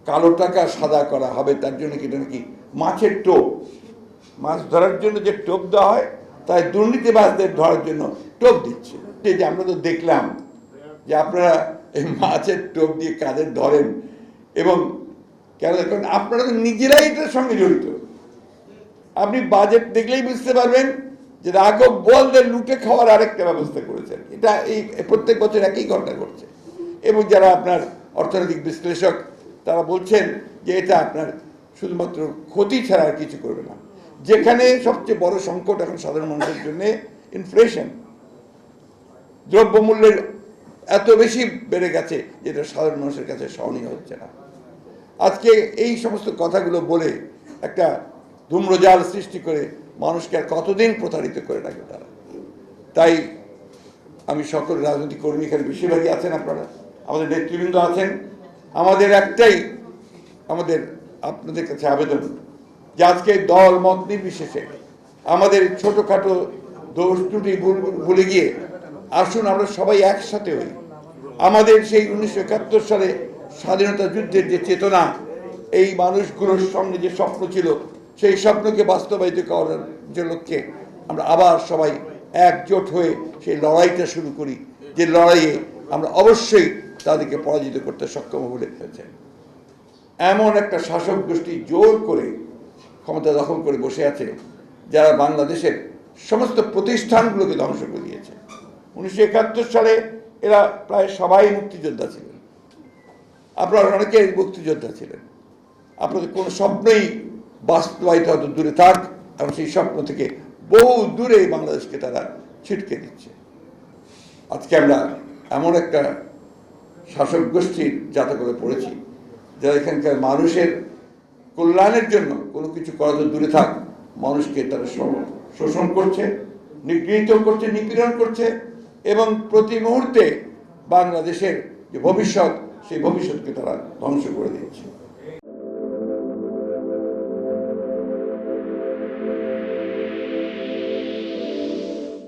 কালো টাকা সাদা করা হবে, তার জন্য কি নাকি মাছের টোপ, মাছ ধরার জন্য যে টোপ দেওয়া হয় তাই দুর্নীতিবাজদের ধরার জন্য টোপ দিচ্ছে। যে আমরা তো দেখলাম যে আপনারা এই মাছের টোপ দিয়ে কাদের ধরেন, এবং কেন, কারণ আপনারা তো নিজেরাই এটার সঙ্গে জড়িত। আপনি বাজেট দেখলেই বুঝতে পারবেন যে রাঘব বোয়ালদের লুটে খাওয়ার আরেকটা ব্যবস্থা করেছেন। এটা এই প্রত্যেক বছর একই ঘটনা ঘটছে, এবং যারা আপনার অর্থনৈতিক বিশ্লেষক তারা বলছেন যে এটা আপনার শুধুমাত্র ক্ষতি ছাড়া আর কিছু করবে না। যেখানে সবচেয়ে বড় সংকট এখন সাধারণ মানুষের জন্য ইনফ্লেশন, দ্রব্যমূল্যের এত বেশি বেড়ে গেছে যেটা সাধারণ মানুষের কাছে সহনীয় হচ্ছে না। আজকে এই সমস্ত কথাগুলো বলে একটা ধূম্রজাল সৃষ্টি করে মানুষকে আর কতদিন প্রতারিত করে রাখবে তারা। তাই আমি সকল রাজনৈতিক কর্মী, এখানে বেশিরভাগই আছেন আপনারা, আমাদের নেতৃবৃন্দ আছেন, আমাদের একটাই আমাদের আপনাদের কাছে আবেদন যে আজকে দল মত নির্বিশেষে আমাদের ছোটোখাটো দোষ ত্রুটি ভুলে গিয়ে আসুন আমরা সবাই একসাথে হই। আমাদের সেই 1971 সালে স্বাধীনতা যুদ্ধের যে চেতনা, এই মানুষগুলোর সঙ্গে যে স্বপ্ন ছিল, সেই স্বপ্নকে বাস্তবায়িত করার যে লক্ষ্যে আমরা আবার সবাই একজোট হয়ে সেই লড়াইটা শুরু করি, যে লড়াইয়ে আমরা অবশ্যই তাদেরকে পরাজিত করতে সক্ষম বলে ফেলেছেন। এমন একটা শাসক গোষ্ঠী জোর করে ক্ষমতা দখল করে বসে আছে, যারা বাংলাদেশের সমস্ত প্রতিষ্ঠানগুলোকে ধ্বংস করে দিয়েছে। 1971 সালে এরা প্রায় সবাই মুক্তিযোদ্ধা ছিলেন, আপনারা অনেকেই মুক্তিযোদ্ধা ছিলেন। আপনাদের কোনো স্বপ্নই বাস্তবায়িত হয়তো দূরে থাক, এবং সেই স্বপ্ন থেকে বহু দূরে বাংলাদেশকে তারা ছিটকে দিচ্ছে। আজকে আমরা এমন একটা শাসক গোষ্ঠীর যাতে করে পড়েছি, যারা এখানকার মানুষের কল্যাণের জন্য কোনো কিছু করা তো দূরে থাক, মানুষকে তারা শোষণ করছে, নিগৃহীত করছে, নিপীড়ন করছে, এবং প্রতি মুহূর্তে বাংলাদেশের যে ভবিষ্যৎ, সেই ভবিষ্যৎকে তারা ধ্বংস করে দিচ্ছে।